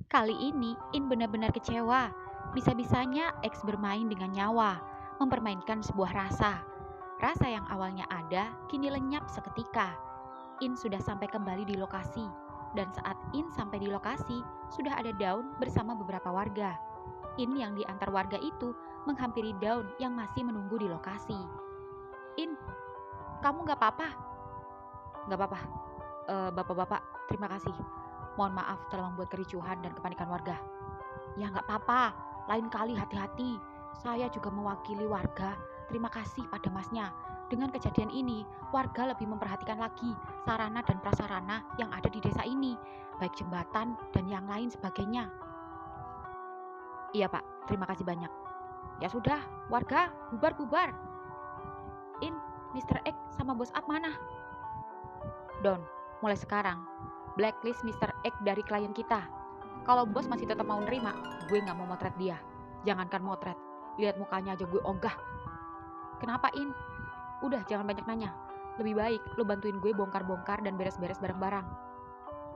Kali ini In benar-benar kecewa. Bisa-bisanya X bermain dengan nyawa, mempermainkan sebuah rasa. Rasa yang awalnya ada, kini lenyap seketika. In sudah sampai kembali di lokasi. Dan saat In sampai di lokasi, sudah ada Daun bersama beberapa warga. In yang diantar warga itu menghampiri Daun yang masih menunggu di lokasi. In, kamu gak apa-apa? Gak apa-apa. Bapak-bapak, terima kasih. Mohon maaf telah membuat kericuhan dan kepanikan warga. Ya nggak apa-apa, lain kali hati-hati. Saya juga mewakili warga. Terima kasih pada masnya. Dengan kejadian ini, warga lebih memperhatikan lagi sarana dan prasarana yang ada di desa ini, baik jembatan dan yang lain sebagainya. Iya pak, terima kasih banyak. Ya sudah, warga bubar-bubar. In, Mr. X sama Bos Up mana? Don, mulai sekarang blacklist Mr. X dari klien kita. Kalau bos masih tetap mau nerima, gue gak mau motret dia. Jangankan motret, lihat mukanya aja gue ogah. Kenapa In? Udah jangan banyak nanya. Lebih baik lo bantuin gue bongkar-bongkar dan beres-beres barang-barang.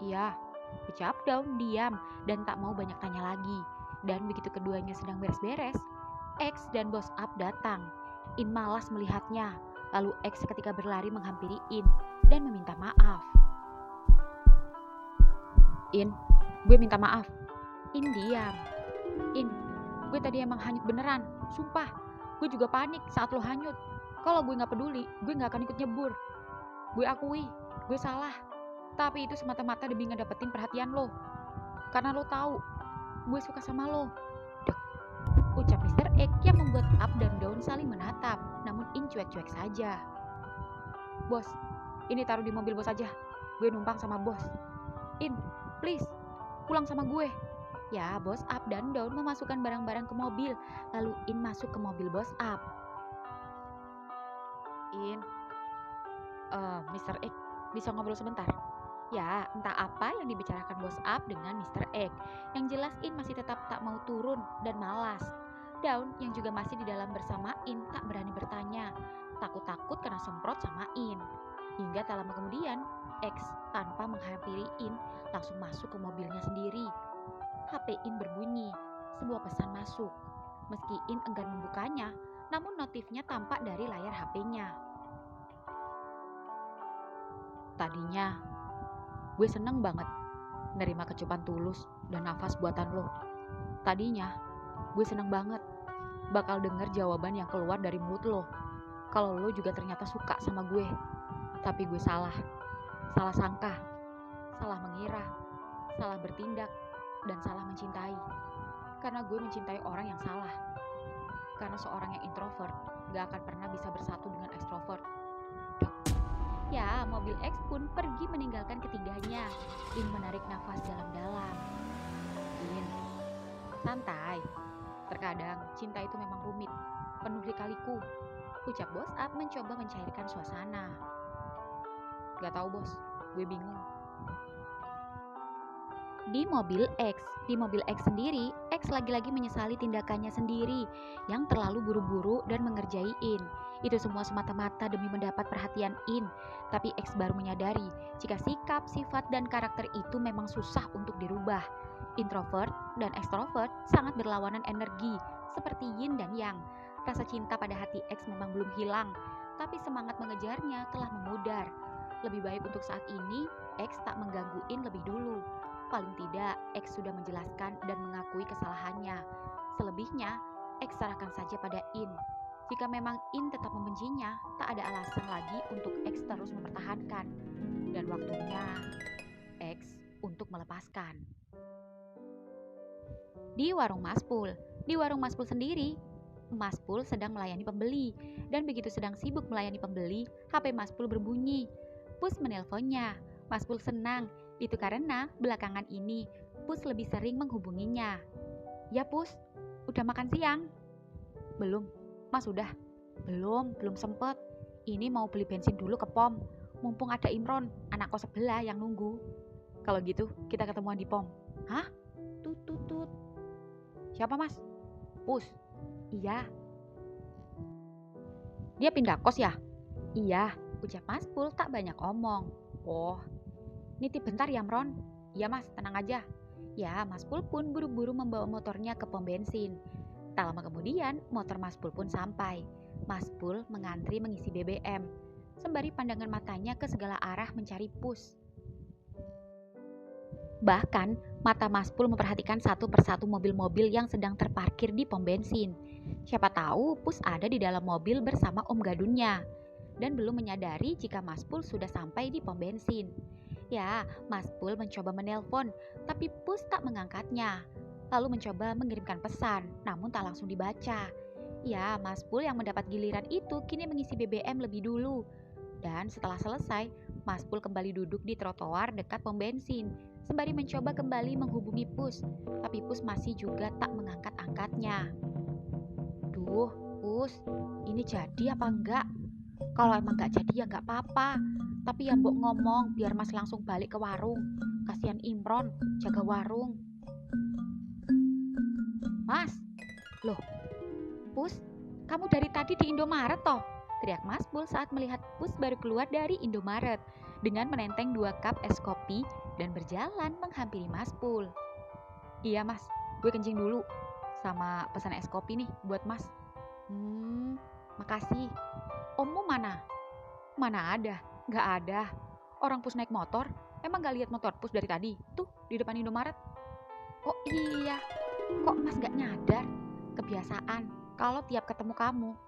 Iya, ucap Daun diam dan tak mau banyak tanya lagi. Dan begitu keduanya sedang beres-beres, X dan Bos Up datang. In malas melihatnya. Lalu X seketika berlari menghampiri In dan meminta maaf. In, gue minta maaf. In diam. In, gue tadi emang hanyut beneran. Sumpah, gue juga panik saat lo hanyut. Kalau gue gak peduli, gue gak akan ikut nyebur. Gue akui, gue salah. Tapi itu semata-mata demi ngedapetin perhatian lo. Karena lo tahu, gue suka sama lo. Dek, ucap Mr. X yang membuat Up dan Down saling menatap. Namun In cuek-cuek saja. Bos, ini taruh di mobil bos aja. Gue numpang sama bos. In, please, pulang sama gue. Ya, Bos Up dan Down memasukkan barang-barang ke mobil. Lalu In masuk ke mobil Bos Up. In, Mr. X, bisa ngobrol sebentar? Ya, entah apa yang dibicarakan Bos Up dengan Mr. X. Yang jelas In masih tetap tak mau turun dan malas. Down yang juga masih di dalam bersama In tak berani bertanya. Takut-takut kena semprot sama In. Hingga tak lama kemudian, X tanpa menghampiri In langsung masuk ke mobilnya sendiri. HP In berbunyi, sebuah pesan masuk. Meski In enggan membukanya, namun notifnya tampak dari layar HP-nya. Tadinya, gue seneng banget nerima kecupan tulus dan nafas buatan lo. Tadinya, gue seneng banget bakal denger jawaban yang keluar dari mulut lo. Kalau lo juga ternyata suka sama gue. Tapi gue salah sangka, salah mengira, salah bertindak, dan salah mencintai. Karena gue mencintai orang yang salah. Karena seorang yang introvert gak akan pernah bisa bersatu dengan ekstrovert. Ya, mobil X pun pergi meninggalkan ketiganya. In menarik nafas dalam-dalam. In, santai. Terkadang cinta itu memang rumit, penuh lika-liku. Ucap Bos Up mencoba mencairkan suasana. Gak tahu bos, gue bingung. Di mobil X sendiri, X lagi-lagi menyesali tindakannya sendiri yang terlalu buru-buru dan mengerjai In. Itu semua semata-mata demi mendapat perhatian In. Tapi X baru menyadari jika sikap, sifat, dan karakter itu memang susah untuk dirubah. Introvert dan extrovert sangat berlawanan energi, seperti yin dan yang. Rasa cinta pada hati X memang belum hilang, tapi semangat mengejarnya telah memudar. Lebih baik untuk saat ini, X tak mengganggu In lebih dulu. Paling tidak, X sudah menjelaskan dan mengakui kesalahannya. Selebihnya, X serahkan saja pada In. Jika memang In tetap membencinya, tak ada alasan lagi untuk X terus mempertahankan. Dan waktunya X untuk melepaskan. Di warung Maspul sendiri, Maspul sedang melayani pembeli. Dan begitu sedang sibuk melayani pembeli, HP Maspul berbunyi. Pus menelponnya. Maspul senang. Itu karena belakangan ini Pus lebih sering menghubunginya. Ya Pus, udah makan siang? Belum. Mas udah? Belum sempet. Ini mau beli bensin dulu ke pom. Mumpung ada Imron, anak kos sebelah yang nunggu. Kalau gitu, kita ketemuan di pom. Hah? Tut. Siapa mas? Pus. Iya. Dia pindah kos ya? Iya, ucap Maspul tak banyak omong. Oh, nitip bentar ya Mron. Iya mas, tenang aja. Ya, Mas Pul pun buru-buru membawa motornya ke pom bensin. Tak lama kemudian, motor Mas Pul pun sampai. Mas Pul mengantri mengisi BBM, sembari pandangan matanya ke segala arah mencari Pus. Bahkan, mata Mas Pul memperhatikan satu persatu mobil-mobil yang sedang terparkir di pom bensin. Siapa tahu Pus ada di dalam mobil bersama Om Gadunnya. Dan belum menyadari jika Mas Pul sudah sampai di pom bensin. Ya, Mas Pul mencoba menelpon, tapi Pus tak mengangkatnya. Lalu mencoba mengirimkan pesan, namun tak langsung dibaca. Ya, Mas Pul yang mendapat giliran itu kini mengisi BBM lebih dulu. Dan setelah selesai, Mas Pul kembali duduk di trotoar dekat pom bensin, sembari mencoba kembali menghubungi Pus, tapi Pus masih juga tak mengangkat-angkatnya. Duh, Pus, ini jadi apa enggak? Kalau emang enggak jadi ya enggak apa-apa. Tapi ya mbok ngomong biar Mas langsung balik ke warung. Kasihan Imron, jaga warung. Mas, loh, Pus, kamu dari tadi di Indomaret toh? Teriak Mas Pul saat melihat Pus baru keluar dari Indomaret dengan menenteng 2 cup es kopi dan berjalan menghampiri Mas Pul. Iya Mas, gue kencing dulu sama pesan es kopi nih buat Mas. Makasih. Ommu mana? Mana ada, gak ada. Orang Pus naik motor, emang gak lihat motor Pus dari tadi? Tuh, di depan Indomaret. Oh iya, kok Mas gak nyadar? Kebiasaan. Kalau tiap ketemu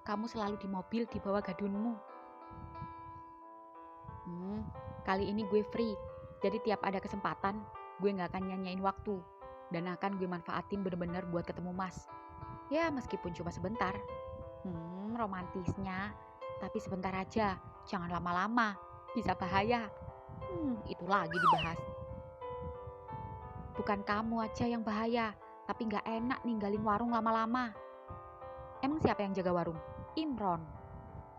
kamu selalu di mobil di bawah gadunmu. Kali ini gue free, jadi tiap ada kesempatan, gue gak akan nyanyain waktu. Dan akan gue manfaatin bener-bener buat ketemu Mas. Ya meskipun cuma sebentar. Romantisnya. Tapi sebentar aja, jangan lama-lama. Bisa bahaya. Itu lagi dibahas. Bukan kamu aja yang bahaya, tapi gak enak ninggalin warung lama-lama. Emang siapa yang jaga warung? Imron.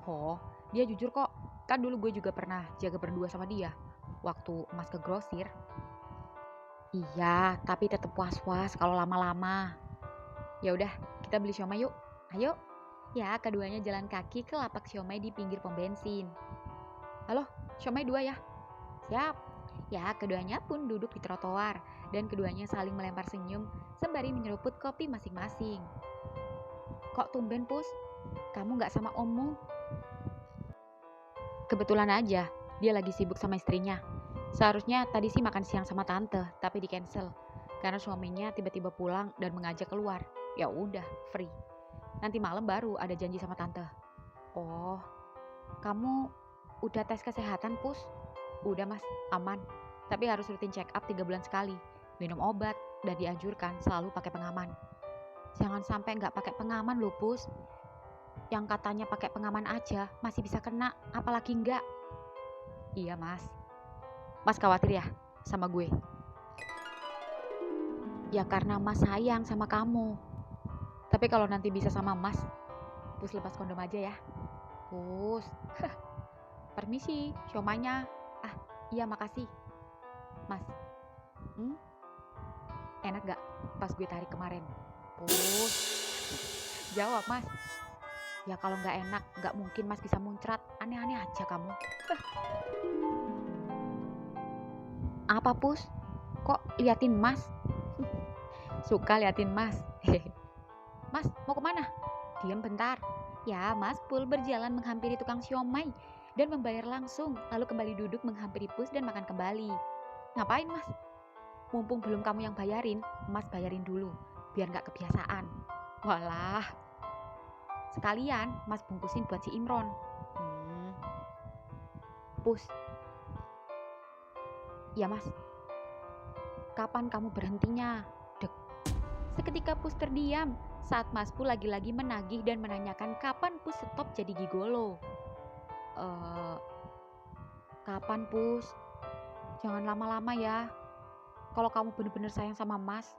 Oh, dia jujur kok. Kan dulu gue juga pernah jaga berdua sama dia. Waktu Mas ke grosir. Iya, tapi tetap was-was kalau lama-lama. Ya udah, kita beli siomay yuk. Ayo. Ya, keduanya jalan kaki ke lapak siomay di pinggir pom bensin. Halo, siomay 2 ya. Siap. Ya, keduanya pun duduk di trotoar dan keduanya saling melempar senyum sembari menyeruput kopi masing-masing. Kok tumben Pus? Kamu gak sama ommu? Kebetulan aja, dia lagi sibuk sama istrinya. Seharusnya tadi sih makan siang sama tante, tapi di cancel karena suaminya tiba-tiba pulang dan mengajak keluar. Ya udah, free. Nanti malam baru ada janji sama tante. Oh, kamu udah tes kesehatan Pus? Udah Mas, aman. Tapi harus rutin check up 3 bulan sekali. Minum obat dan dianjurkan selalu pakai pengaman. Jangan sampai nggak pakai pengaman loh Pus. Yang katanya pakai pengaman aja masih bisa kena, apalagi enggak. Iya Mas. Mas khawatir ya sama gue? Ya karena Mas sayang sama kamu. Tapi kalau nanti bisa sama Mas, Pus lepas kondom aja ya. Pus. Permisi, siomanya. Iya makasih. Mas. Enak gak pas gue tarik kemarin? Pus. Jawab Mas. Ya kalau gak enak, gak mungkin Mas bisa muncrat. Aneh-aneh aja kamu. Apa Pus? Kok liatin Mas? Suka liatin Mas. Mas mau kemana? Diam bentar. Ya Mas Pul berjalan menghampiri tukang siomay dan membayar langsung, lalu kembali duduk menghampiri Pus dan makan kembali. Ngapain Mas? Mumpung belum kamu yang bayarin, Mas bayarin dulu, biar gak kebiasaan. Walah. Sekalian Mas bungkusin buat si Imron. Pus. Ya Mas. Kapan kamu berhentinya? Dek. Seketika Pus terdiam saat Mas Pul lagi-lagi menagih dan menanyakan kapan Pus stop jadi gigolo. Kapan Pus? Jangan lama-lama ya. Kalau kamu bener-bener sayang sama Mas,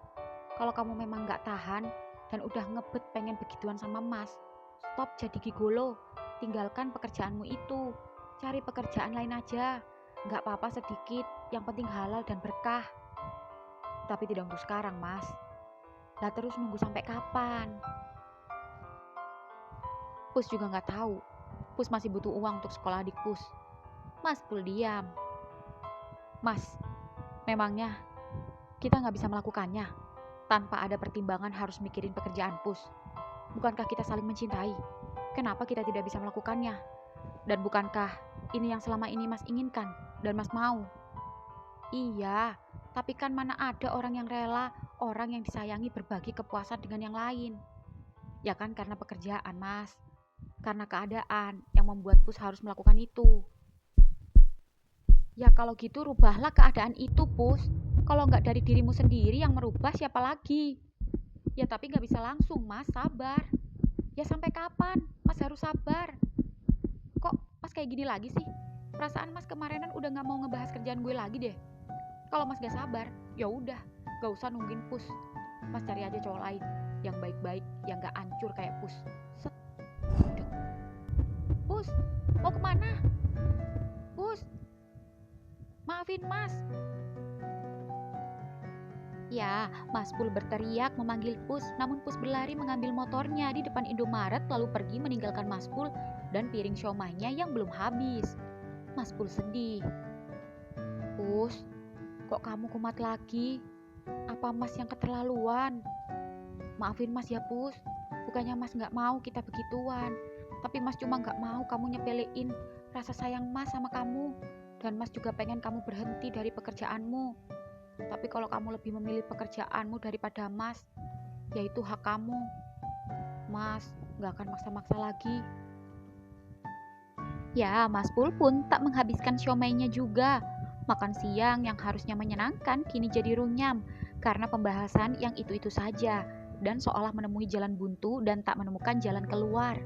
kalau kamu memang gak tahan dan udah ngebet pengen begituan sama Mas, stop jadi gigolo. Tinggalkan pekerjaanmu itu. Cari pekerjaan lain aja. Gak apa-apa sedikit, yang penting halal dan berkah. Tapi tidak untuk sekarang Mas. Lah terus nunggu sampai kapan? Pus juga gak tahu. Pus masih butuh uang untuk sekolah adik Pus. Mas Pul diam. Mas, memangnya kita nggak bisa melakukannya tanpa ada pertimbangan harus mikirin pekerjaan Pus. Bukankah kita saling mencintai? Kenapa kita tidak bisa melakukannya? Dan bukankah ini yang selama ini Mas inginkan dan Mas mau? Iya, tapi kan mana ada orang yang rela, orang yang disayangi berbagi kepuasan dengan yang lain. Ya kan karena pekerjaan Mas, karena keadaan yang membuat Pus harus melakukan itu. Ya kalau gitu rubahlah keadaan itu Pus. Kalau nggak dari dirimu sendiri yang merubah, siapa lagi? Ya tapi nggak bisa langsung Mas, sabar. Ya sampai kapan Mas harus sabar? Kok Mas kayak gini lagi sih? Perasaan Mas kemarinan udah nggak mau ngebahas kerjaan gue lagi deh. Kalau Mas gak sabar, ya udah, gak usah nungguin Pus. Mas cari aja cowok lain yang baik-baik, yang gak hancur kayak Pus. Set. Pus, mau kemana? Pus, maafin Mas. Ya, Mas Pul berteriak memanggil Pus, namun Pus berlari mengambil motornya di depan Indomaret lalu pergi meninggalkan Mas Pul dan piring siomaynya yang belum habis. Mas Pul sedih. Pus, kok kamu kumat lagi? Apa Mas yang keterlaluan? Maafin Mas ya Pus, bukannya Mas gak mau kita begituan, tapi Mas cuma gak mau kamu nyepelein rasa sayang Mas sama kamu. Dan Mas juga pengen kamu berhenti dari pekerjaanmu. Tapi kalau kamu lebih memilih pekerjaanmu daripada Mas, yaitu hak kamu. Mas gak akan maksa-maksa lagi. Ya, Mas Pul pun tak menghabiskan siomaynya juga. Makan siang yang harusnya menyenangkan kini jadi runyam karena pembahasan yang itu-itu saja dan seolah menemui jalan buntu dan tak menemukan jalan keluar.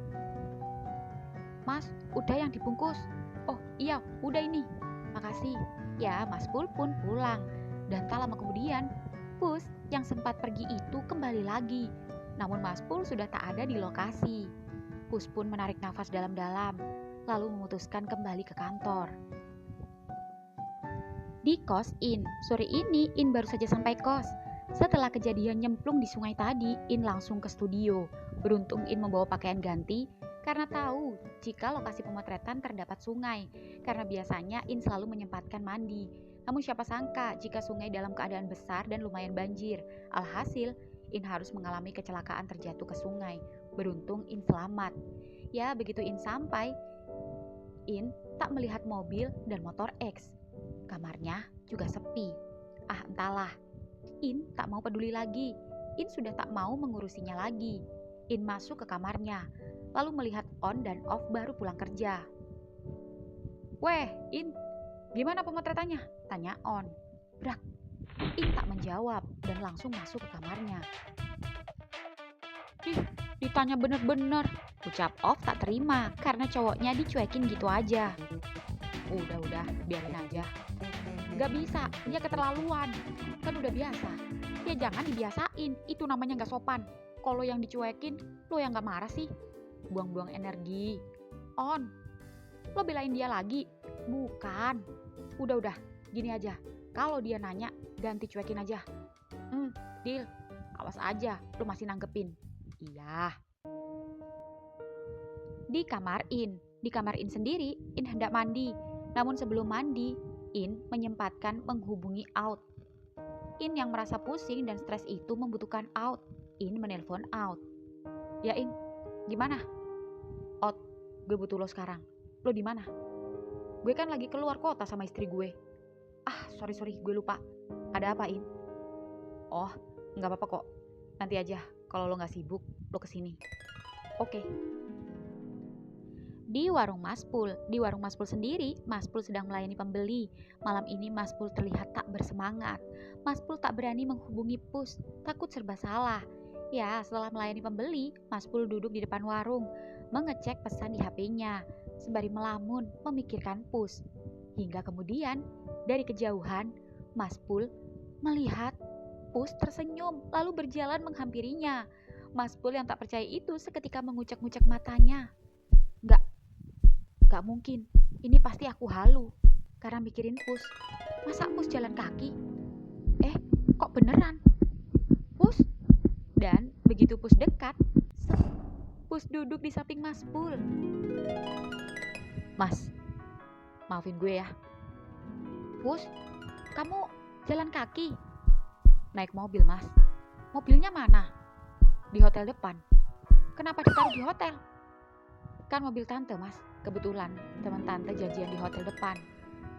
Mas, udah yang dibungkus. Oh iya, udah ini. Makasih. Ya, Mas Pul pun pulang. Dan tak lama kemudian, Pus yang sempat pergi itu kembali lagi. Namun Mas Pul sudah tak ada di lokasi. Pus pun menarik nafas dalam-dalam, lalu memutuskan kembali ke kantor. Di kos In, sore ini In baru saja sampai kos. Setelah kejadian nyemplung di sungai tadi, In langsung ke studio. Beruntung In membawa pakaian ganti karena tahu jika lokasi pemotretan terdapat sungai. Karena biasanya In selalu menyempatkan mandi. Namun siapa sangka jika sungai dalam keadaan besar dan lumayan banjir. Alhasil, In harus mengalami kecelakaan terjatuh ke sungai. Beruntung In selamat. Ya, begitu In sampai, In tak melihat mobil dan motor X. Kamarnya juga sepi. Ah, entahlah. In tak mau peduli lagi. In sudah tak mau mengurusinya lagi. In masuk ke kamarnya, lalu melihat On dan Off baru pulang kerja. Weh, In, gimana pemotretannya? Tanya On. Brak. In tak menjawab dan langsung masuk ke kamarnya. Ih, ditanya bener-bener. Ucap Off tak terima karena cowoknya dicuekin gitu aja. Udah, biarin aja. Gak bisa, dia keterlaluan. Kan udah biasa. Ya jangan dibiasain, itu namanya gak sopan. Kalau yang dicuekin, lo yang gak marah sih. Buang-buang energi. On, lo belain dia lagi? Bukan. Udah, gini aja. Kalau dia nanya, ganti cuekin aja. Deal. Awas aja, lo masih nanggepin. Iya. Di kamar In sendiri, In hendak mandi. Namun sebelum mandi, In menyempatkan menghubungi Out. In yang merasa pusing dan stres itu membutuhkan Out. In menelpon Out. Ya In, gimana? Out, gue butuh lo sekarang. Lo di mana? Gue kan lagi keluar kota sama istri gue. Ah, sorry, gue lupa. Ada apa In? Oh, nggak apa-apa kok. Nanti aja, kalau lo nggak sibuk, lo kesini. Oke. Di warung Mas Pul sendiri, Mas Pul sedang melayani pembeli. Malam ini Mas Pul terlihat tak bersemangat. Mas Pul tak berani menghubungi Pus, takut serba salah. Ya, setelah melayani pembeli, Mas Pul duduk di depan warung, mengecek pesan di HP-nya, sembari melamun memikirkan Pus. Hingga kemudian, dari kejauhan, Mas Pul melihat Pus tersenyum lalu berjalan menghampirinya. Mas Pul yang tak percaya itu seketika mengucek-ngucek matanya. Gak mungkin, ini pasti aku halu. Karena mikirin Pus, masa Pus jalan kaki? Kok beneran? Pus? Dan begitu Pus dekat, Pus duduk di samping Mas Pul. Mas, maafin gue ya. Pus, kamu jalan kaki? Naik mobil, Mas. Mobilnya mana? Di hotel depan. Kenapa ditaruh di hotel? Kan mobil tante, Mas. Kebetulan teman tante janjian di hotel depan.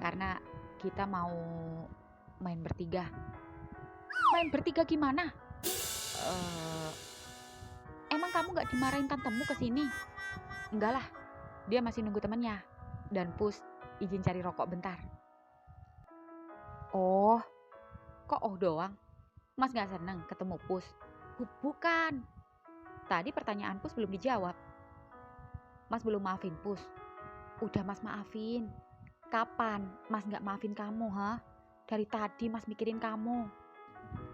Karena kita mau main bertiga. Main bertiga gimana? Emang kamu gak dimarahin tantemu kesini? Enggak lah, dia masih nunggu temennya. Dan Pus izin cari rokok bentar. Oh, kok doang? Mas gak seneng ketemu Pus? Bukan. Tadi pertanyaan Pus belum dijawab. Mas belum maafin Pus? Udah Mas maafin. Kapan Mas gak maafin kamu, ha? Dari tadi Mas mikirin kamu.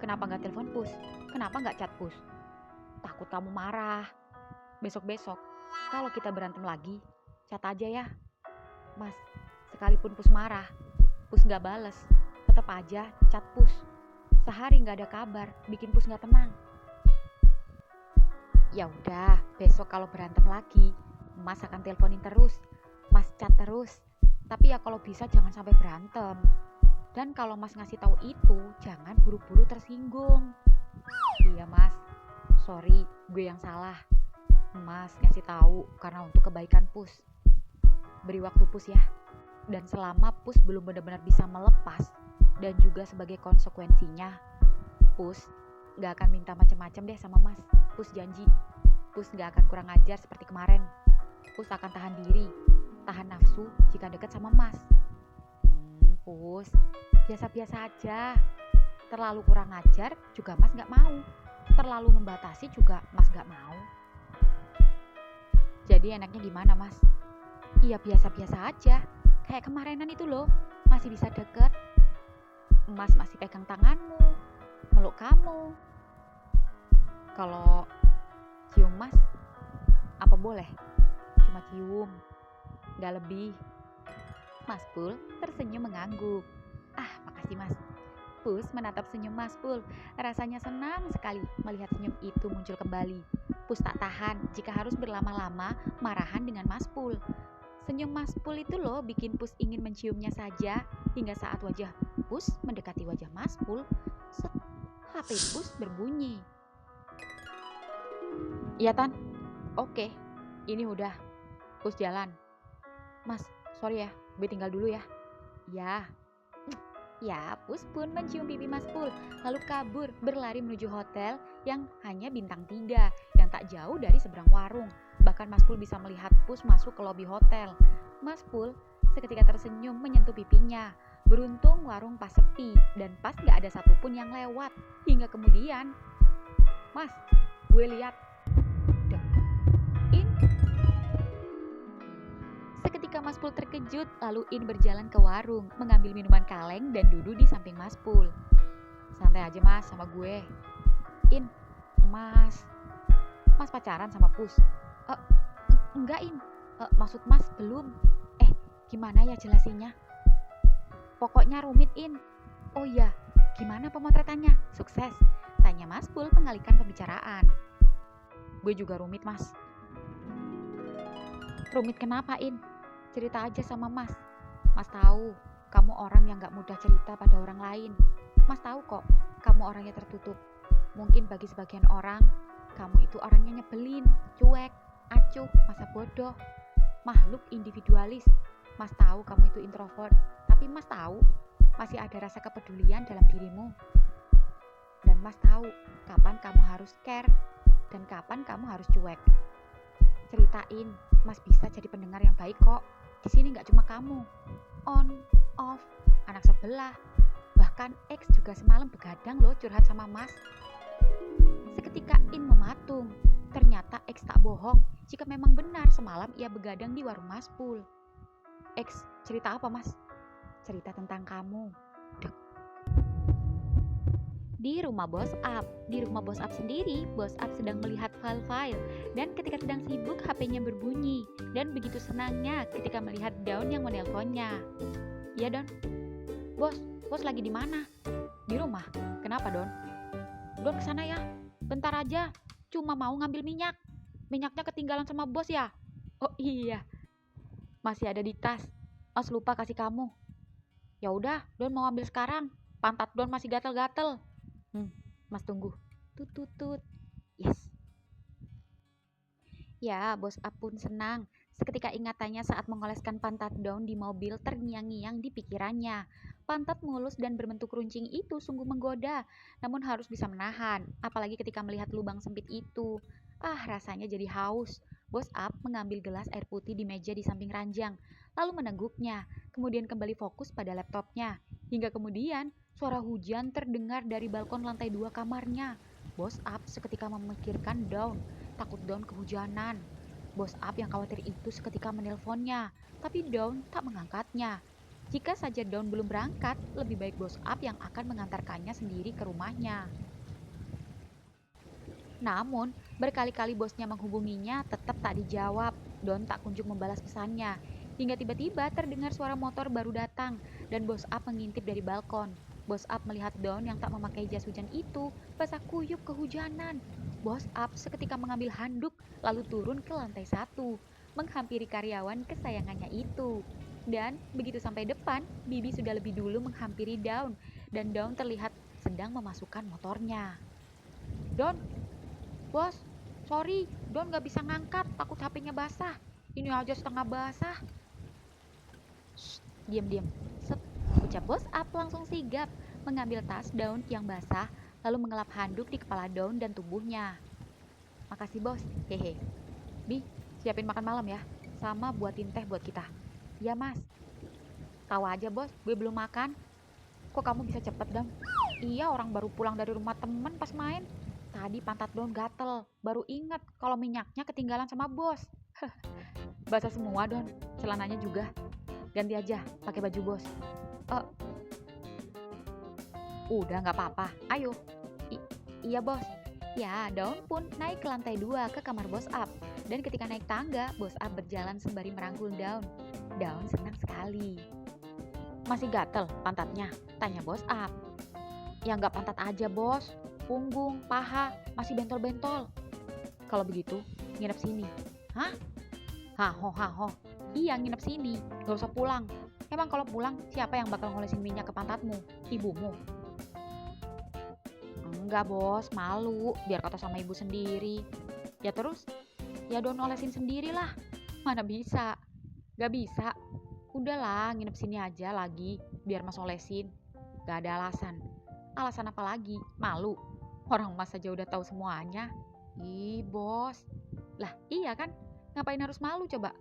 Kenapa gak telepon Pus? Kenapa gak chat Pus? Takut kamu marah. Besok-besok kalau kita berantem lagi, chat aja ya. Mas, sekalipun Pus marah, Pus gak bales, tetap aja chat Pus. Sehari gak ada kabar, bikin Pus gak tenang. Ya udah, besok kalau berantem lagi, Mas akan teleponin terus, Mas chat terus. Tapi ya kalau bisa jangan sampai berantem. Dan kalau Mas ngasih tahu itu, jangan buru-buru tersinggung. Iya Mas, sorry, gue yang salah. Mas ngasih tahu karena untuk kebaikan Pus. Beri waktu Pus ya. Dan selama Pus belum benar-benar bisa melepas, dan juga sebagai konsekuensinya, Pus gak akan minta macam-macam deh sama Mas. Pus janji, Pus gak akan kurang ajar seperti kemarin. Pus akan tahan diri, tahan nafsu jika deket sama Mas. Pus, biasa-biasa aja. Terlalu kurang ajar juga Mas gak mau. Terlalu membatasi juga Mas gak mau. Jadi enaknya gimana Mas? Iya biasa-biasa aja. Kayak kemarinan itu loh, masih bisa deket. Mas masih pegang tanganmu, meluk kamu. Kalau cium Mas, apa boleh? Cuma cium, gak lebih. Mas Pul tersenyum mengangguk. Makasih Mas. Pus menatap senyum Mas Pul. Rasanya senang sekali melihat senyum itu muncul kembali. Pus tak tahan jika harus berlama-lama marahan dengan Mas Pul. Senyum Mas Pul itu loh bikin Pus ingin menciumnya saja. Hingga saat wajah Pus mendekati wajah Mas Pul, HP Pus berbunyi. Iya Tan, oke, ini udah. Pus jalan. Mas, sorry ya, gue tinggal dulu ya. Ya, Pus pun mencium pipi Mas Pul, lalu kabur berlari menuju hotel yang hanya bintang 3, yang tak jauh dari seberang warung. Bahkan Mas Pul bisa melihat Pus masuk ke lobi hotel. Mas Pul seketika tersenyum menyentuh pipinya. Beruntung warung pas sepi dan pas gak ada satupun yang lewat. Hingga kemudian, Mas, gue lihat. In. Seketika Mas Pul terkejut, lalu In berjalan ke warung, mengambil minuman kaleng dan duduk di samping Mas Pul. Santai aja Mas sama gue. In, Mas pacaran sama Pus? Enggak In, maksud Mas belum. Gimana ya jelasinnya? Pokoknya rumit In. Oh iya, gimana pemotretannya? Sukses? Tanya Mas Pul mengalihkan pembicaraan. Gue juga rumit Mas. Rumit kenapa In? Cerita aja sama Mas. Mas tahu kamu orang yang gak mudah cerita pada orang lain. Mas tahu kok kamu orangnya tertutup. Mungkin bagi sebagian orang kamu itu orangnya nyebelin, cuek, acuh, masa bodoh, makhluk individualis. Mas tahu kamu itu introvert, tapi Mas tahu masih ada rasa kepedulian dalam dirimu. Dan Mas tahu kapan kamu harus care dan kapan kamu harus cuek. Ceritain, Mas bisa jadi pendengar yang baik kok. Di sini nggak cuma kamu, on, off, anak sebelah, bahkan X juga semalam begadang loh curhat sama Mas. Seketika In mematung. Ternyata X tak bohong jika memang benar semalam ia begadang di warung Mas Pul. X, cerita apa Mas? Cerita tentang kamu. Di rumah Bos Up sendiri, Bos Up sedang melihat file-file dan ketika sedang sibuk HP-nya berbunyi dan begitu senangnya ketika melihat Daun yang menelponnya. Iya Don. Bos lagi di mana? Di rumah. Kenapa Don? Don kesana ya. Bentar aja. Cuma mau ngambil minyak. Minyaknya ketinggalan sama Bos ya. Oh iya. Masih ada di tas. Mas lupa kasih kamu. Ya udah, Don mau ambil sekarang. Pantat Don masih gatel-gatel. Mas tunggu. Tut tut tut. Yes. Ya, bos Ap pun senang. Seketika ingatannya saat mengoleskan pantat daun di mobil terngiang-ngiang di pikirannya. Pantat mulus dan berbentuk runcing itu sungguh menggoda, namun harus bisa menahan, apalagi ketika melihat lubang sempit itu. Rasanya jadi haus. Bos Ap mengambil gelas air putih di meja di samping ranjang, lalu meneguknya, kemudian kembali fokus pada laptopnya. Hingga kemudian, suara hujan terdengar dari balkon lantai 2 kamarnya. Bos Ap seketika memikirkan Dawn. Takut Dawn kehujanan. Bos Up yang khawatir itu seketika menelponnya, tapi Dawn tak mengangkatnya. Jika saja Dawn belum berangkat, lebih baik Bos Up yang akan mengantarkannya sendiri ke rumahnya. Namun, berkali-kali bosnya menghubunginya tetap tak dijawab. Dawn tak kunjung membalas pesannya. Hingga tiba-tiba terdengar suara motor baru datang dan Bos Up mengintip dari balkon. Bos Up melihat Dawn yang tak memakai jas hujan itu basah kuyup kehujanan. Bos Up seketika mengambil handuk lalu turun ke lantai 1, menghampiri karyawan kesayangannya itu. Dan begitu sampai depan, Bibi sudah lebih dulu menghampiri Dawn dan Dawn terlihat sedang memasukkan motornya. Dawn, bos, sorry, Dawn gak bisa ngangkat, takut HP-nya basah. Ini aja setengah basah. Shh, diam-diam. Set, ucap Bos Up langsung sigap, mengambil tas Dawn yang basah, lalu mengelap handuk di kepala Dawn dan tubuhnya. Makasih bos, hehe. Bi, siapin makan malam ya, sama buatin teh buat kita. Ya mas. Tahu aja bos, gue belum makan. Kok kamu bisa cepet Dawn? Iya, orang baru pulang dari rumah temen pas main. Tadi pantat Dawn gatel, baru inget kalau minyaknya ketinggalan sama bos. Basah semua Dawn, celananya juga. Ganti aja, pakai baju bos. Udah nggak apa-apa, ayo. Iya bos. Ya, Dawn pun naik ke lantai 2 ke kamar Bos Up. Dan ketika naik tangga, Bos Up berjalan sembari merangkul Dawn. Dawn senang sekali. Masih gatel pantatnya? Tanya Bos Up. Ya nggak pantat aja bos, punggung, paha, masih bentol-bentol. Kalau begitu, nginep sini. Hah? Haho. Iya, nginep sini. Gak usah pulang. Emang kalau pulang, siapa yang bakal ngolesin minyak ke pantatmu? Ibumu? Enggak bos, malu. Biar kata sama ibu sendiri. Ya terus? Ya Dawn olesin sendirilah. Mana bisa? Gak bisa. Udahlah, nginep sini aja lagi. Biar mas olesin. Gak ada alasan. Alasan apa lagi? Malu. Orang mas aja udah tahu semuanya. Ih bos. Lah iya kan? Ngapain harus malu coba?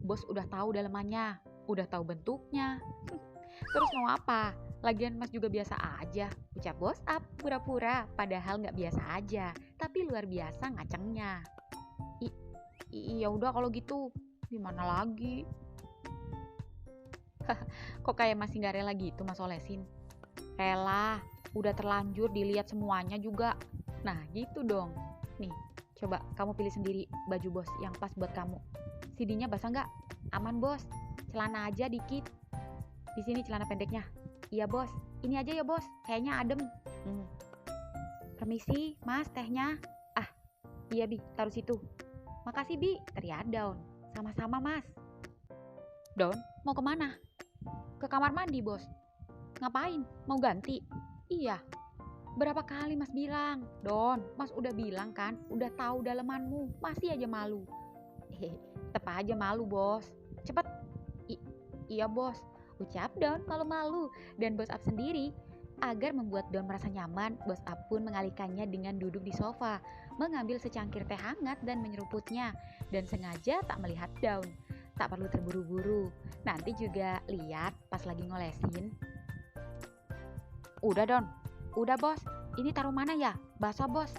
Bos udah tahu dalemannya, udah tahu bentuknya. Terus mau apa? Lagian mas juga biasa aja. Ucap Bos Up pura-pura padahal nggak biasa aja. Tapi luar biasa ngacengnya. Iya udah kalau gitu. Gimana lagi? Kok kayak masih nggak rela gitu mas olesin? Rela. Udah terlanjur dilihat semuanya juga. Nah gitu dong. Nih, coba kamu pilih sendiri baju bos yang pas buat kamu. CD-nya basah nggak? Aman bos. Celana aja dikit. Di sini celana pendeknya. Iya bos. Ini aja ya bos. Kayaknya adem. Permisi, mas tehnya. Iya Bi, taruh situ. Makasih Bi, teriak Dawn. Sama-sama mas. Dawn, mau kemana? Ke kamar mandi bos. Ngapain? Mau ganti? Iya. Berapa kali mas bilang? Dawn, mas udah bilang kan, udah tahu dalemanmu, masih aja malu. Tetep aja malu bos. Cepet. Iya bos, ucap Dawn malu-malu. Dan Bos Up sendiri, agar membuat Dawn merasa nyaman, Bos Up pun mengalihkannya dengan duduk di sofa, mengambil secangkir teh hangat dan menyeruputnya, dan sengaja tak melihat Dawn. Tak perlu terburu-buru, nanti juga lihat pas lagi ngolesin. Udah Dawn, udah bos, ini taruh mana ya? Basah bos.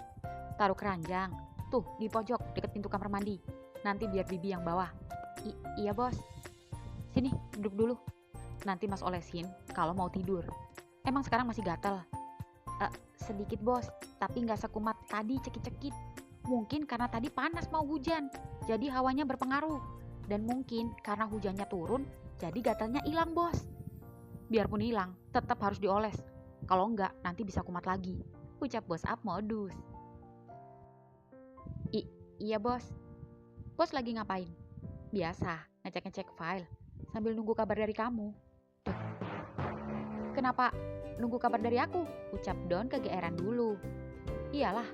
Taruh keranjang, tuh di pojok deket pintu kamar mandi. Nanti biar Bibi yang bawa. Iya bos. Sini, duduk dulu. Nanti mas olesin kalau mau tidur. Emang sekarang masih gatal? Sedikit bos, tapi nggak sekumat tadi cekit-cekit. Mungkin karena tadi panas mau hujan, jadi hawanya berpengaruh. Dan mungkin karena hujannya turun, jadi gatalnya hilang bos. Biarpun hilang, tetap harus dioles. Kalau enggak, nanti bisa kumat lagi. Ucap Bos Up modus. Iya bos. Bos lagi ngapain? Biasa, ngecek-ngecek file. Sambil nunggu kabar dari kamu. Kenapa nunggu kabar dari aku, ucap Don kegeeran dulu. Iyalah,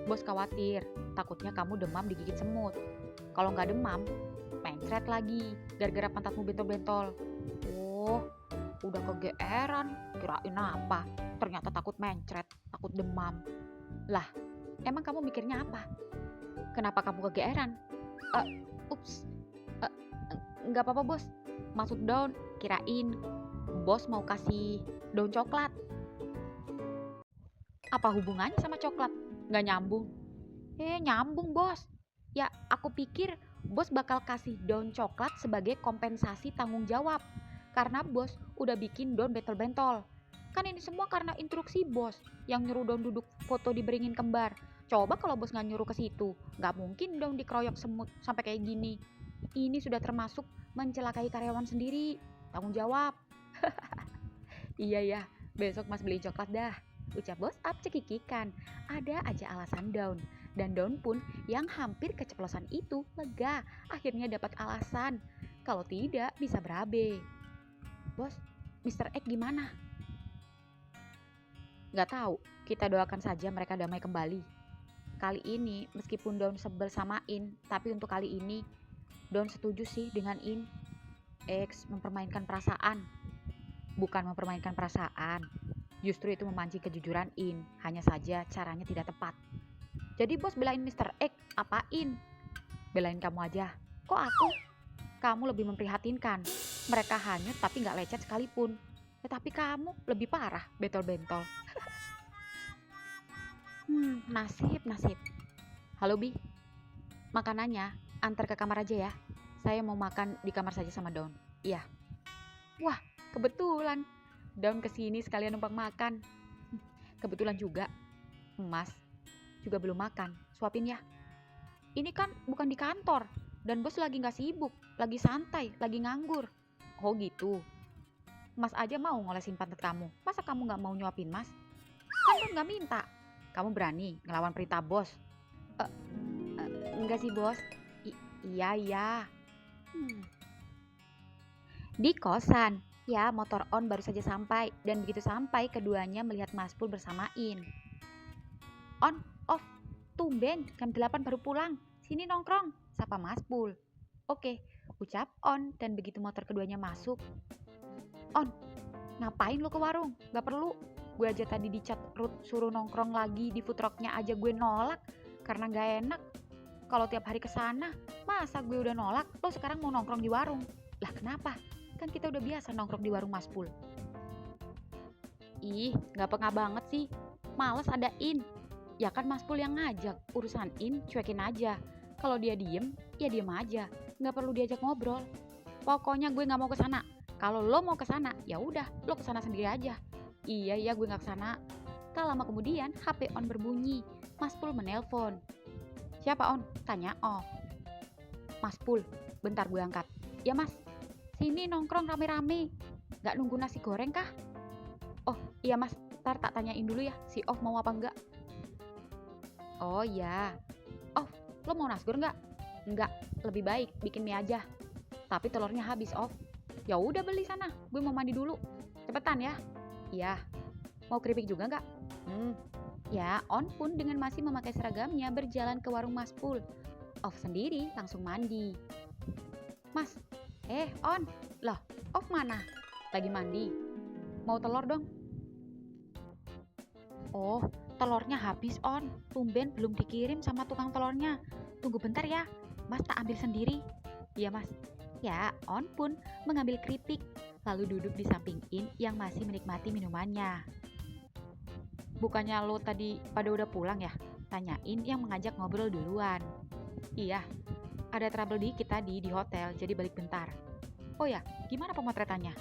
bos khawatir, takutnya kamu demam digigit semut. Kalau nggak demam, mencret lagi, gara-gara pantatmu bentol-bentol. Oh, udah kegeeran, kirain apa? Ternyata takut mencret, takut demam. Lah, emang kamu mikirnya apa? Kenapa kamu kegeeran? Ups, eh, nggak apa-apa bos. Maksud Daun, kirain bos mau kasih daun coklat. Apa hubungannya sama coklat? Nggak nyambung. Nyambung bos. Ya, aku pikir bos bakal kasih daun coklat sebagai kompensasi tanggung jawab. Karena bos udah bikin daun bentol-bentol. Kan ini semua karena instruksi bos yang nyuruh daun duduk foto di beringin kembar. Coba kalau bos nggak nyuruh ke situ, nggak mungkin daun dikeroyok semut sampai kayak gini. Ini sudah termasuk mencelakai karyawan sendiri. Tanggung jawab. Iya ya, besok mas beli coklat dah. Ucap bos up cekikikan. Ada aja alasan Daun. Dan Daun pun yang hampir keceplosan itu lega. Akhirnya dapat alasan. Kalau tidak bisa berabe. Bos, Mr. X gimana? Gak tahu, kita doakan saja mereka damai kembali. Kali ini, meskipun Daun sebel sama In, tapi untuk kali ini, Daun setuju sih dengan In. X mempermainkan perasaan. Bukan mempermainkan perasaan, justru itu memancing kejujuran In, hanya saja caranya tidak tepat. Jadi bos belain Mr. X, apain? Belain kamu aja. Kok aku? Kamu lebih memprihatinkan. Mereka hanyut tapi gak lecet sekalipun. Tetapi kamu lebih parah, bentol-bentol. Nasib. Halo Bi, makanannya antar ke kamar aja ya. Saya mau makan di kamar saja sama Daun. Iya. Wah, kebetulan Daun kesini sekalian numpang makan. Kebetulan juga Mas juga belum makan. Suapin ya. Ini kan bukan di kantor. Dan bos lagi gak sibuk. Lagi santai, lagi nganggur. Oh gitu. Mas aja mau ngolesin pantat kamu. Masa kamu gak mau nyuapin Mas? Kan Daun gak minta. Kamu berani ngelawan perintah bos? Enggak sih bos. Iya. Di kosan. Ya, motor On baru saja sampai. Dan begitu sampai, keduanya melihat Mas Pul bersamain. On, off, tumben, jam 8 baru pulang. Sini nongkrong, sapa Mas Pul. Oke, ucap On, dan begitu motor keduanya masuk. On, ngapain lo ke warung? Gak perlu. Gue aja tadi dicat Ruth suruh nongkrong lagi di food trucknya aja gue nolak. Karena gak enak. Kalau tiap hari kesana, masa gue udah nolak, lo sekarang mau nongkrong di warung? Lah kenapa? Kan kita udah biasa nongkrong di warung Mas Pul. Ih, gak pengah banget sih. Males ada In. Ya kan Mas Pul yang ngajak. Urusan In, cuekin aja. Kalau dia diem, ya diem aja. Gak perlu diajak ngobrol. Pokoknya gue gak mau kesana. Kalau lo mau kesana, ya udah, lo kesana sendiri aja. Iya, gue gak kesana. Tak lama kemudian, HP On berbunyi. Mas Pul menelpon. Siapa On? Tanya Off. Mas Pul, bentar gue angkat. Ya mas, sini nongkrong rame-rame. Gak nunggu nasi goreng kah? Oh iya mas, ntar tak tanyain dulu ya si Off mau apa enggak. Oh iya. Off, lo mau nasgor enggak? Enggak, lebih baik bikin mie aja. Tapi telurnya habis Off. Ya udah beli sana, gue mau mandi dulu. Cepetan ya. Iya. Mau keripik juga enggak? Ya, On pun dengan masih memakai seragamnya berjalan ke warung Mas Pul. Off sendiri langsung mandi. Mas, On, loh, Off mana? Lagi mandi. Mau telur dong? Oh, telurnya habis On. Tumben belum dikirim sama tukang telurnya. Tunggu bentar ya, Mas tak ambil sendiri. Iya mas. Ya, On pun mengambil keripik, lalu duduk di samping In yang masih menikmati minumannya. Bukannya lo tadi pada udah pulang ya? Tanyain yang mengajak ngobrol duluan. Iya, ada trouble dikit tadi di hotel, jadi balik bentar. Oh ya, gimana pemotretannya?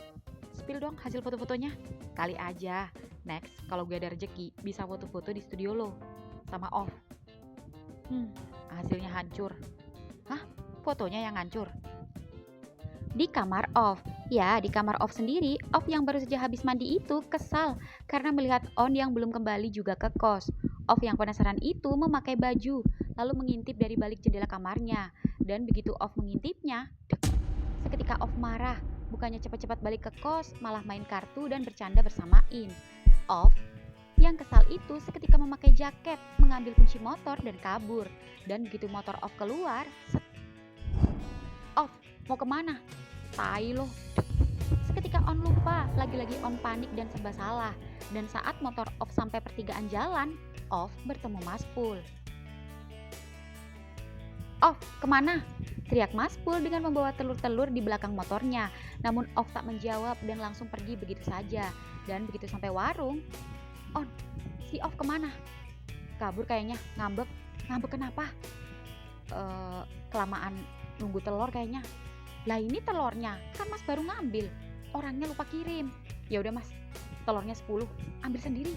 Spill dong hasil foto-fotonya. Kali aja, next kalau gue ada rejeki bisa foto-foto di studio lo sama Off. Hasilnya hancur. Hah? Fotonya yang hancur? Di kamar Off. Ya, di kamar Off sendiri, Off yang baru saja habis mandi itu kesal karena melihat On yang belum kembali juga ke kos. Off yang penasaran itu memakai baju, lalu mengintip dari balik jendela kamarnya. Dan begitu Off mengintipnya, seketika Off marah bukannya cepat-cepat balik ke kos, malah main kartu dan bercanda bersama In. Off yang kesal itu seketika memakai jaket, mengambil kunci motor dan kabur. Dan begitu motor Off keluar, Off, mau kemana? Tai loh. Seketika On lupa, lagi-lagi On panik dan serba salah. Dan saat motor Off sampai pertigaan jalan, Off bertemu Maspul. Off, kemana? Teriak Maspul dengan membawa telur-telur di belakang motornya. Namun Off tak menjawab dan langsung pergi begitu saja. Dan begitu sampai warung, On, si Off kemana? Kabur kayaknya, ngambek. Ngambek kenapa? Kelamaan nunggu telur kayaknya. Lah ini telurnya, kan Mas baru ngambil. Orangnya lupa kirim. Ya udah Mas, telurnya 10, ambil sendiri.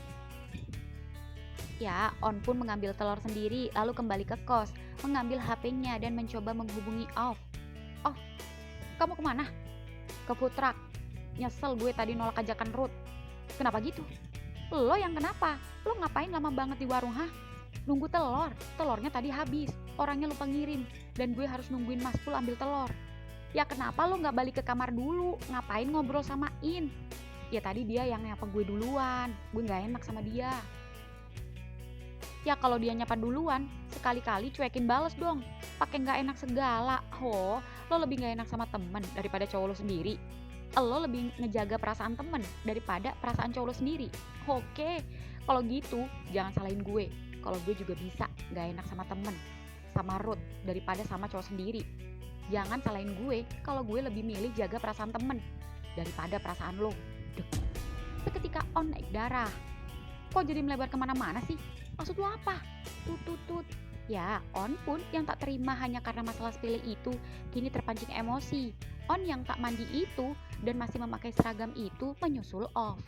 Ya, On pun mengambil telur sendiri lalu kembali ke kos, mengambil HP-nya dan mencoba menghubungi Off. Off, kamu kemana? Ke food truck. Nyesel gue tadi nolak ajakan Ruth. Kenapa gitu? Lo yang kenapa? Lo ngapain lama banget di warung, hah? Nunggu telur. Telurnya tadi habis. Orangnya lupa ngirim. Dan gue harus nungguin Maspul ambil telur. Ya kenapa lo gak balik ke kamar dulu? Ngapain ngobrol sama In? Ya tadi dia yang nyapa gue duluan. Gue gak enak sama dia. Ya kalau dia nyapa duluan, sekali-kali cuekin bales dong. Pakai gak enak segala. Oh, lo lebih gak enak sama temen daripada cowok lo sendiri. Lo lebih ngejaga perasaan temen daripada perasaan cowok lo sendiri. Oke, kalau gitu jangan salahin gue. Kalau gue juga bisa gak enak sama temen, sama Ruth daripada sama cowok sendiri. Jangan salahin gue kalau gue lebih milih jaga perasaan temen daripada perasaan lo. Duh. Seketika On naik darah. Kok jadi melebar kemana-mana sih? Maksud lo apa? Tut. Ya, On pun yang tak terima hanya karena masalah sepele itu kini terpancing emosi. On yang tak mandi itu dan masih memakai seragam itu menyusul Off.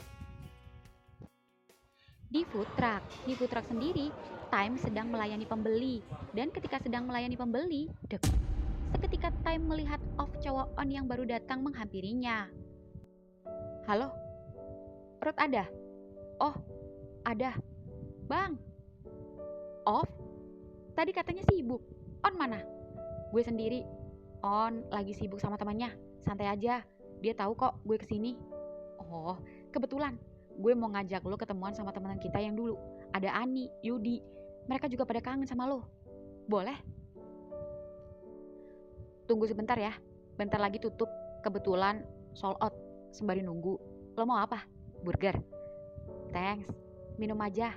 Di food truck sendiri, Time sedang melayani pembeli. Dan ketika sedang melayani pembeli, seketika Time melihat Off cowok On yang baru datang menghampirinya. Halo? Ruth ada? Oh, ada. Bang. Off? Tadi katanya sibuk. On mana? Gue sendiri. On lagi sibuk sama temannya. Santai aja. Dia tahu kok gue kesini. Oh, kebetulan. Gue mau ngajak lo ketemuan sama teman kita yang dulu. Ada Ani, Yudi. Mereka juga pada kangen sama lo. Boleh? Tunggu sebentar ya. Bentar lagi tutup. Kebetulan sold out. Sembari nunggu. Lo mau apa? Burger? Thanks. Minum aja.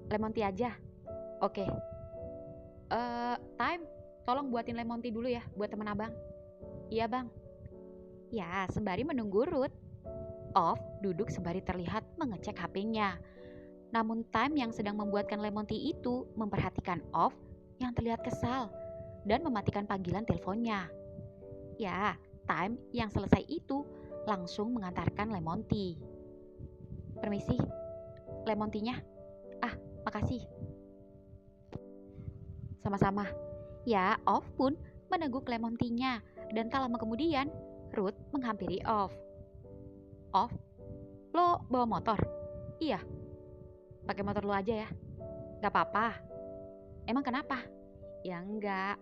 Lemon tea aja. Oke. Time. Tolong buatin lemon tea dulu ya buat teman abang. Iya bang. Ya, sembari menunggu Ruth, Off duduk sembari terlihat mengecek HP-nya. Namun Time yang sedang membuatkan lemon tea itu memperhatikan Off yang terlihat kesal dan mematikan panggilan teleponnya. Ya, Time yang selesai itu langsung mengantarkan lemon tea. Permisi, lemon tea-nya. Ah, makasih. Sama-sama. Ya, Off pun meneguk lemon tea-nya dan tak lama kemudian Ruth menghampiri Off. Off, lo bawa motor? Iya. Pakai motor lo aja ya. Gak apa-apa. Emang kenapa? Ya enggak.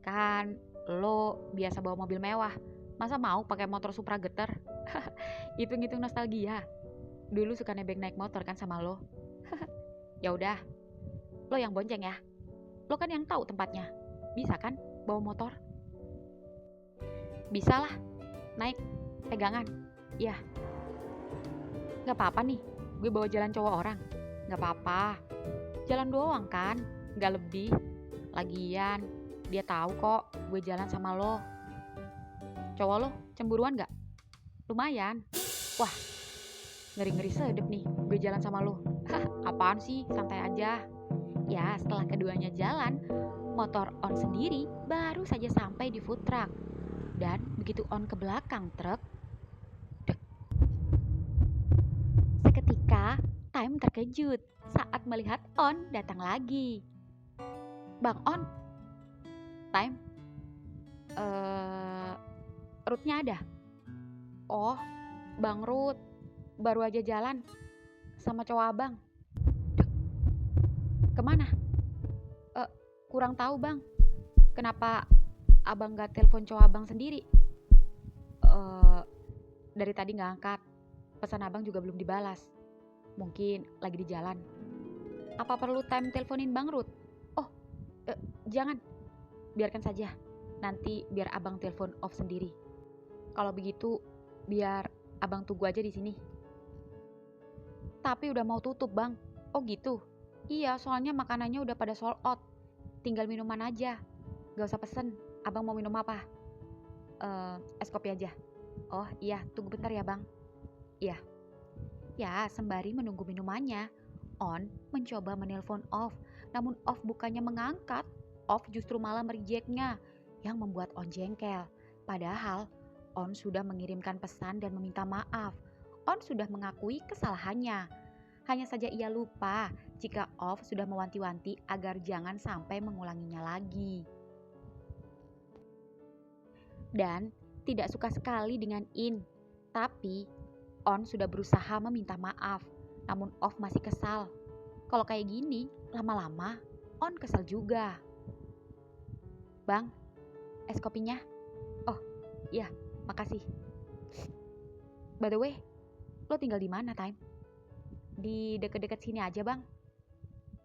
Kan lo biasa bawa mobil mewah. Masa mau pakai motor Supra geter? Hitung-hitung nostalgia. Dulu suka nebeng naik motor kan sama lo. Ya udah. Lo yang bonceng ya. Lo kan yang tahu tempatnya. Bisa kan bawa motor? Bisa lah. Naik pegangan. Ya. Gak apa-apa nih, gue bawa jalan cowok orang. Gak apa-apa, jalan doang kan, gak lebih. Lagian, dia tahu kok gue jalan sama lo. Cowok lo cemburuan gak? Lumayan. Wah, ngeri-ngeri sedep nih gue jalan sama lo. Apaan sih, santai aja. Ya, setelah keduanya jalan, motor On sendiri baru saja sampai di food truck. Dan begitu On ke belakang truk, Time terkejut saat melihat On datang lagi. Bang On, Time, Ruth-nya ada? Oh, Bang Ruth, baru aja jalan sama cowok abang. Kemana? Kurang tahu bang. Kenapa abang gak telepon cowok abang sendiri? Dari tadi nggak angkat. Pesan abang juga belum dibalas. Mungkin lagi di jalan. Apa perlu Time teleponin Bang Ruth? Oh, jangan. Biarkan saja. Nanti biar abang telepon off sendiri. Kalau begitu, biar abang tunggu aja di sini. Tapi udah mau tutup, Bang. Oh gitu? Iya, soalnya makanannya udah pada sold out. Tinggal minuman aja. Gak usah pesen. Abang mau minum apa? Es kopi aja. Oh iya, tunggu bentar ya Bang. Iya. Ya, sembari menunggu minumannya, On mencoba menelpon Off. Namun Off bukannya mengangkat, Off justru malah merejectnya, yang membuat On jengkel. Padahal, On sudah mengirimkan pesan dan meminta maaf. On sudah mengakui kesalahannya. Hanya saja ia lupa jika Off sudah mewanti-wanti agar jangan sampai mengulanginya lagi. Dan tidak suka sekali dengan In. Tapi On sudah berusaha meminta maaf, namun Off masih kesal. Kalau kayak gini, lama-lama On kesal juga. Bang, es kopinya? Oh, iya, makasih. By the way, lo tinggal di mana, Time? Di deket-deket sini aja, Bang.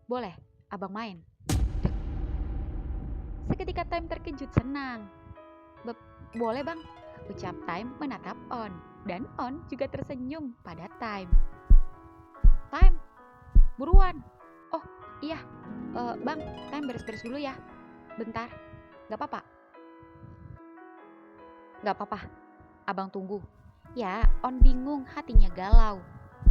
Boleh, abang main. Seketika Time terkejut senang. Boleh Bang, ucap Time menatap On. Dan On juga tersenyum pada Time. Time, buruan. Oh iya, Bang, Time beres-beres dulu ya. Bentar, gak apa-apa? Gak apa-apa, abang tunggu. Ya, On bingung, hatinya galau.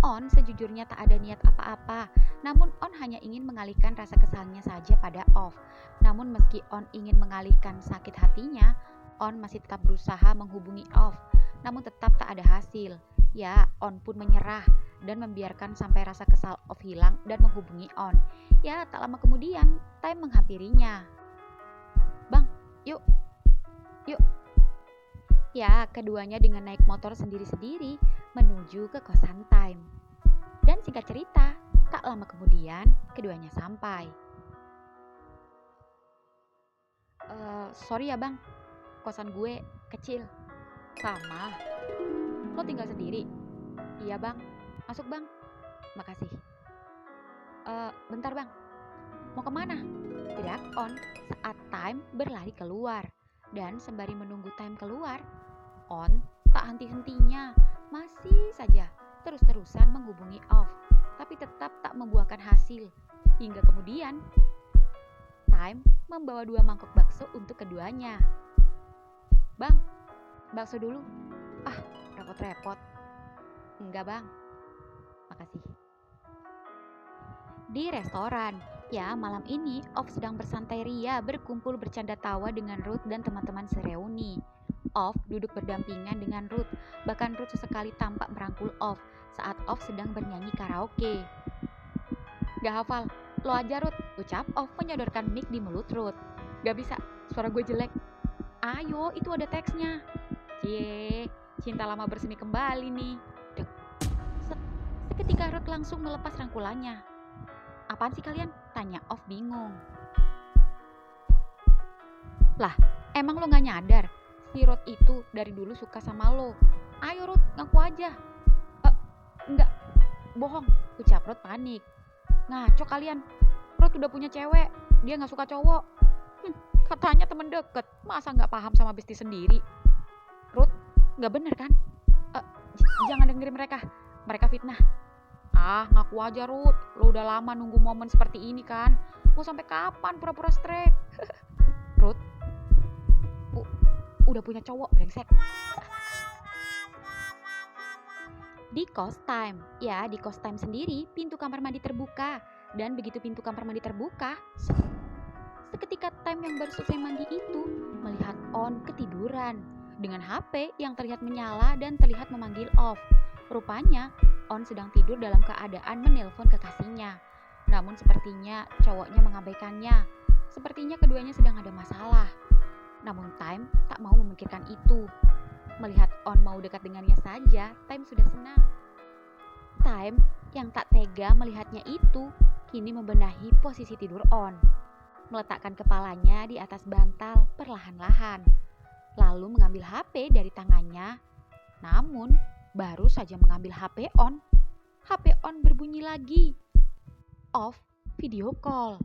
On sejujurnya tak ada niat apa-apa. Namun On hanya ingin mengalihkan rasa kesalnya saja pada Off. Namun meski On ingin mengalihkan sakit hatinya, On masih tetap berusaha menghubungi Off, namun tetap tak ada hasil. Ya, On pun menyerah dan membiarkan sampai rasa kesal Off hilang dan menghubungi On. Ya, tak lama kemudian, Time menghampirinya. Bang, yuk. Ya, keduanya dengan naik motor sendiri-sendiri menuju ke kosan Time. Dan singkat cerita, tak lama kemudian, keduanya sampai. Sorry ya Bang, kosan gue kecil. Sama. Lo tinggal sendiri? Iya Bang. Masuk Bang. Makasih. Bentar Bang. Mau kemana? Teriak On saat Time berlari keluar. Dan sembari menunggu Time keluar, On tak henti-hentinya masih saja terus-terusan menghubungi Off. Tapi tetap tak membuahkan hasil. Hingga kemudian Time membawa 2 mangkok bakso untuk keduanya. Bang, bakso dulu. Ah, repot-repot. Enggak Bang, makasih. Di restoran, ya malam ini Off sedang bersantai ria berkumpul bercanda tawa dengan Ruth dan teman-teman sereuni. Off duduk berdampingan dengan Ruth, bahkan Ruth sesekali tampak merangkul Off saat Off sedang bernyanyi karaoke. Gak hafal, lo aja Ruth, ucap Off menyodorkan mic di mulut Ruth. Gak bisa, suara gue jelek. Ayo, itu ada teksnya. Cie, cinta lama bersemi kembali nih. Dek. Seketika Ruth langsung melepas rangkulannya. Apaan sih kalian? Tanya Off bingung. Lah, emang lo gak nyadar? Si Ruth itu dari dulu suka sama lo. Ayo Ruth, ngaku aja. Enggak, bohong, ucap Ruth panik. Ngaco kalian, Ruth udah punya cewek. Dia gak suka cowok. Katanya temen deket, masa gak paham sama bisnis sendiri? Ruth, gak bener kan? Jangan dengerin mereka fitnah. Ah, ngaku aja Ruth, lo udah lama nunggu momen seperti ini kan? Mau sampai kapan pura-pura straight? Ruth, udah punya cowok, brengsek. Di kos Time, ya di kos Time sendiri, pintu kamar mandi terbuka. Dan begitu pintu kamar mandi terbuka, seketika Time yang baru selesai mandi itu melihat On ketiduran dengan HP yang terlihat menyala dan terlihat memanggil Off. Rupanya On sedang tidur dalam keadaan menelpon kekasihnya. Namun sepertinya cowoknya mengabaikannya. Sepertinya keduanya sedang ada masalah. Namun Time tak mau memikirkan itu. Melihat On mau dekat dengannya saja, Time sudah senang. Time yang tak tega melihatnya itu kini membenahi posisi tidur On. Meletakkan kepalanya di atas bantal perlahan-lahan. Lalu mengambil HP dari tangannya Namun, baru saja mengambil HP on berbunyi lagi. Off video call.